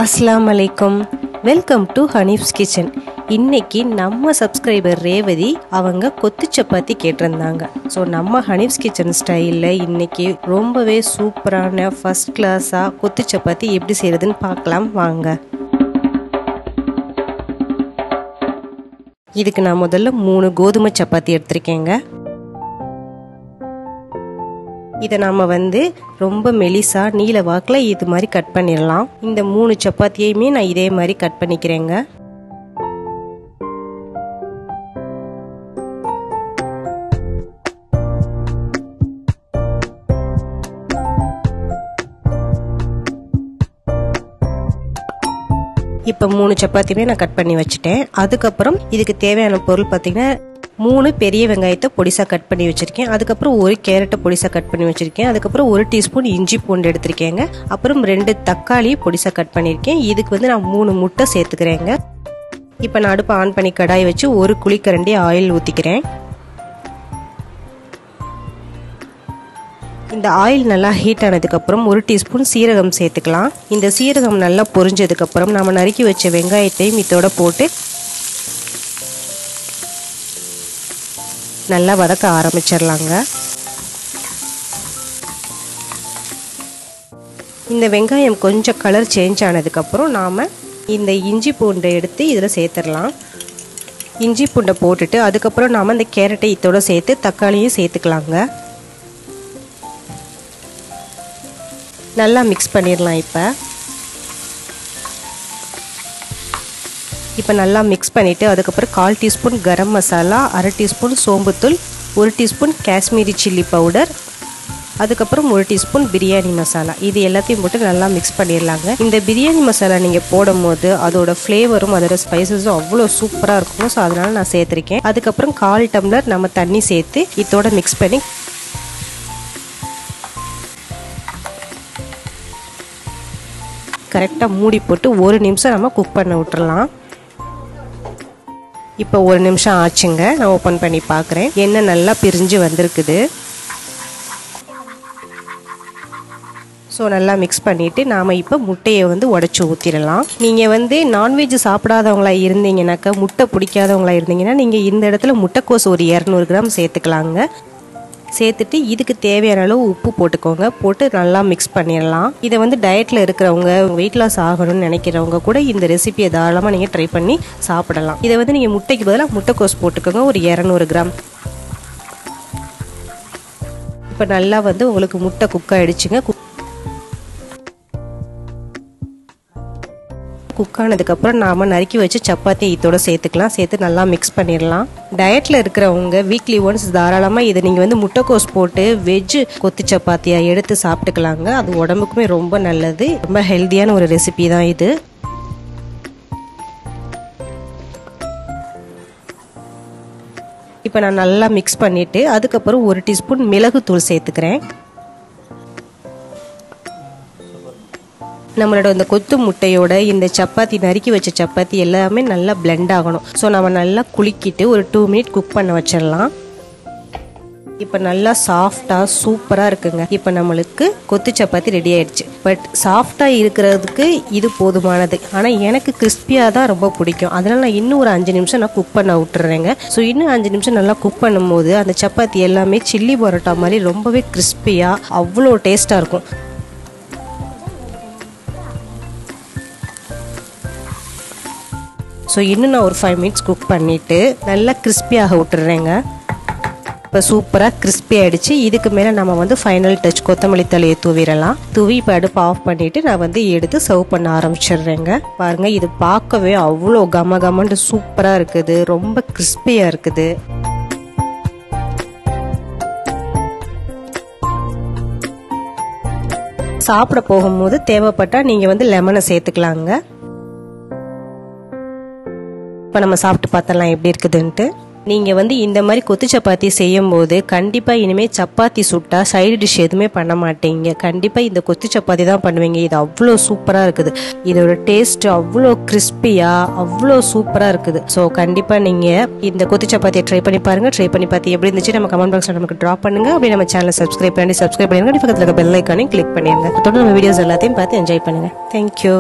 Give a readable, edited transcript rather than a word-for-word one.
Assalamu alaikum. Welcome to HANIF'S kitchen. இன்னைக்கு நம்ம subscriber Revathi அவங்க கொத்து சப்பாத்தி கேட்டிருந்தாங்க. ஸோ நம்ம HANIF'S kitchen ஸ்டைலில் இன்னைக்கு ரொம்பவே சூப்பரான ஃபர்ஸ்ட் கிளாஸாக கொத்து சப்பாத்தி எப்படி செய்யறதுன்னு பார்க்கலாம் வாங்க. இதுக்கு நான் முதல்ல 3 கோதுமை சப்பாத்தி எடுத்திருக்கேங்க. இதை நாம ரொம்ப மெலிசா நீல வாக்கில் இது மாதிரி கட் பண்ணிடலாம். இந்த 3 சப்பாத்தியுமே நான் இதே மாதிரி கட் பண்ணிக்கிறேங்க. இப்போ 3 சப்பாத்தியுமே நான் கட் பண்ணி வச்சுட்டேன். அதுக்கப்புறம் இதுக்கு தேவையான பொருள் பார்த்தீங்கன்னா 3 பெரிய வெங்காயத்தை பொடிசா கட் பண்ணி வச்சிருக்கேன். அதுக்கப்புறம் 1 கேரட்டை பொடிசா கட் பண்ணி வச்சிருக்கேன். அதுக்கப்புறம் 1 டீஸ்பூன் இஞ்சி பூண்டு எடுத்திருக்கேங்க. அப்புறம் 2 தக்காளி பொடிசா கட் பண்ணியிருக்கேன். இதுக்கு நான் 3 முட்டை சேர்த்துக்கிறேங்க. இப்போ நான் அடுப்பை ஆன் பண்ணி கடாய் வச்சு 1 குழிக்கரண்டி ஆயில் ஊற்றிக்கிறேன். இந்த ஆயில் நல்லா ஹீட் ஆனதுக்கப்புறம் 1 டீஸ்பூன் சீரகம் சேர்த்துக்கலாம். இந்த சீரகம் நல்லா பொரிஞ்சதுக்கப்புறம் நம்ம நறுக்கி வச்ச வெங்காயத்தையும் இதோட போட்டு நல்லா வதக்க ஆரம்பிச்சிடலாங்க. இந்த வெங்காயம் கொஞ்சம் கலர் சேஞ்ச் ஆனதுக்கப்புறம் நாம் இந்த இஞ்சி பூண்டை எடுத்து இதில் சேர்த்துடலாம். இஞ்சி பூண்டை போட்டுட்டு அதுக்கப்புறம் நாம் இந்த கேரட்டை இதோட சேர்த்து தக்காளியும் சேர்த்துக்கலாங்க. நல்லா மிக்ஸ் பண்ணிடலாம். இப்போ நல்லா மிக்ஸ் பண்ணிவிட்டு அதுக்கப்புறம் 1/4 டீஸ்பூன் கரம் மசாலா, 1/2 டீஸ்பூன் சோம்புத்தூள், 1 டீஸ்பூன் காஷ்மீரி சில்லி பவுடர், அதுக்கப்புறம் 1 டீஸ்பூன் பிரியாணி மசாலா, இது எல்லாத்தையும் போட்டு நல்லா மிக்ஸ் பண்ணிடலாங்க. இந்த பிரியாணி மசாலா நீங்கள் போடும் போது அதோட ஃப்ளேவரும் அதோட ஸ்பைசஸும் அவ்வளோ சூப்பராக இருக்கும். ஸோ அதனால் நான் சேர்த்துருக்கேன். அதுக்கப்புறம் 1/4 டம்ளர் நம்ம தண்ணி சேர்த்து இதோட மிக்ஸ் பண்ணி கரெக்டாக மூடி போட்டு 1 நிமிஷம் நம்ம குக் பண்ண விட்டுறலாம். இப்போ 1 நிமிஷம் ஆச்சுங்க. நான் ஓப்பன் பண்ணி பார்க்குறேன். எண்ணெய் நல்லா பிரிஞ்சு வந்திருக்குது. ஸோ நல்லா மிக்ஸ் பண்ணிவிட்டு நாம் இப்போ முட்டையை உடச்சி ஊற்றிடலாம். நீங்கள் நான்வெஜ் சாப்பிடாதவங்களா இருந்தீங்கன்னாக்கா, முட்டை பிடிக்காதவங்களா இருந்தீங்கன்னா நீங்கள் இந்த இடத்துல முட்டைக்கோஸ் ஒரு 200 கிராம் சேர்த்துக்கலாங்க. சேர்த்துட்டு இதுக்கு தேவையான அளவு உப்பு போட்டுக்கோங்க. போட்டு நல்லா மிக்ஸ் பண்ணிடலாம். இதை டயட்டில் இருக்கிறவங்க, வெயிட் லாஸ் ஆகணும்னு நினைக்கிறவங்க கூட இந்த ரெசிபியை தாராளமாக நீங்கள் ட்ரை பண்ணி சாப்பிடலாம். இதை நீங்கள் முட்டைக்கு பதிலாக முட்டைக்கோஸ் போட்டுக்கோங்க ஒரு 200 கிராம். இப்போ நல்லா உங்களுக்கு முட்டை குக் ஆகிடுச்சுங்க. குக் ஆனதுக்கப்புறம் நாம் நறுக்கி வச்சு சப்பாத்தி இதோட சேர்த்துக்கலாம். சேர்த்து நல்லா மிக்ஸ் பண்ணிடலாம். டயட்டில் இருக்கிறவங்க வீக்லி ஒன்ஸ் தாராளமாக இதை நீங்கள் முட்டைக்கோஸ் போட்டு வெஜ்ஜு கொத்து சப்பாத்தியாக எடுத்து சாப்பிட்டுக்கலாங்க. அது உடம்புக்குமே ரொம்ப நல்லது. ரொம்ப ஹெல்த்தியான ஒரு ரெசிபி தான் இது. இப்போ நான் நல்லா மிக்ஸ் பண்ணிவிட்டு அதுக்கப்புறம் 1 டீஸ்பூன் மிளகுத்தூள் சேர்த்துக்கிறேன். நம்மளோட இந்த கொத்து முட்டையோட இந்த சப்பாத்தி, நறுக்கி வச்ச சப்பாத்தி எல்லாமே நல்லா பிளெண்ட் ஆகணும். ஸோ நம்ம நல்லா குலுக்கிட்டு ஒரு 2 மினிட் குக் பண்ண வச்சிடலாம். இப்போ நல்லா சாஃப்டாக சூப்பராக இருக்குங்க. இப்போ நம்மளுக்கு கொத்து சப்பாத்தி ரெடி ஆயிடுச்சு. பட் சாஃப்டாக இருக்கிறதுக்கு இது போதுமானது. ஆனால் எனக்கு கிறிஸ்பியாக தான் ரொம்ப பிடிக்கும். அதனால் நான் இன்னும் ஒரு 5 நிமிஷம் நான் குக் பண்ண விட்டுறேங்க. ஸோ இன்னும் 5 நிமிஷம் நல்லா குக் பண்ணும்போது அந்த சப்பாத்தி எல்லாமே சில்லி பரோட்டா மாதிரி ரொம்பவே கிறிஸ்பியாக அவ்வளோ டேஸ்ட்டாக இருக்கும். ஸோ இன்னும் நான் ஒரு 5 மினிட்ஸ் குக் பண்ணிவிட்டு நல்லா கிறிஸ்பியாக விட்டுறேங்க. இப்போ சூப்பராக கிறிஸ்பி ஆகிடுச்சு. இதுக்கு மேலே நம்ம ஃபைனல் டச் கொத்தமல்லி தலையை தூவிடலாம். தூவி இப்போ அடுப்பு ஆஃப் பண்ணிவிட்டு நான் எடுத்து சர்வ் பண்ண ஆரம்பிச்சிடுறேங்க. பாருங்கள், இது பார்க்கவே அவ்வளோ கம கமன்னு சூப்பராக இருக்குது. ரொம்ப கிறிஸ்பியாக இருக்குது. சாப்பிட போகும்போது தேவைப்பட்டால் நீங்கள் லெமனை சேர்த்துக்கலாங்க. இப்போ நம்ம சாப்பிட்டு பார்த்தலாம் எப்படி இருக்குதுன்ட்டு. நீங்கள் இந்த மாதிரி கொத்து சப்பாத்தி செய்யும் போது கண்டிப்பாக இனிமேல் சப்பாத்தி சுட்டா சைடு டிஷ் எதுவுமே பண்ண மாட்டீங்க. கண்டிப்பாக இந்த கொத்து சப்பாத்தி தான் பண்ணுவீங்க. இது அவ்வளோ சூப்பராக இருக்குது. இதோட டேஸ்ட் அவ்வளோ கிறிஸ்பியாக அவ்வளோ சூப்பராக இருக்குது. ஸோ கண்டிப்பாக நீங்கள் இந்த கொத்து சப்பாத்தியை ட்ரை பண்ணி பாருங்கள். ட்ரை பண்ணி பார்த்து எப்படி இருந்துச்சு நம்ம கமெண்ட் பாக்ஸில் நமக்கு ட்ராப் பண்ணுங்கள். அப்படி நம்ம சேனலை சப்ஸ்கிரைப் பண்ணிடுங்க. பக்கத்தில் இருக்க பெல் ஐக்கானையும் கிளிக் பண்ணிடுங்க. தொடர்ந்து நம்ம வீடியோஸ் எல்லாத்தையும் பார்த்து என்ஜாய் பண்ணுங்கள். தேங்க்யூ.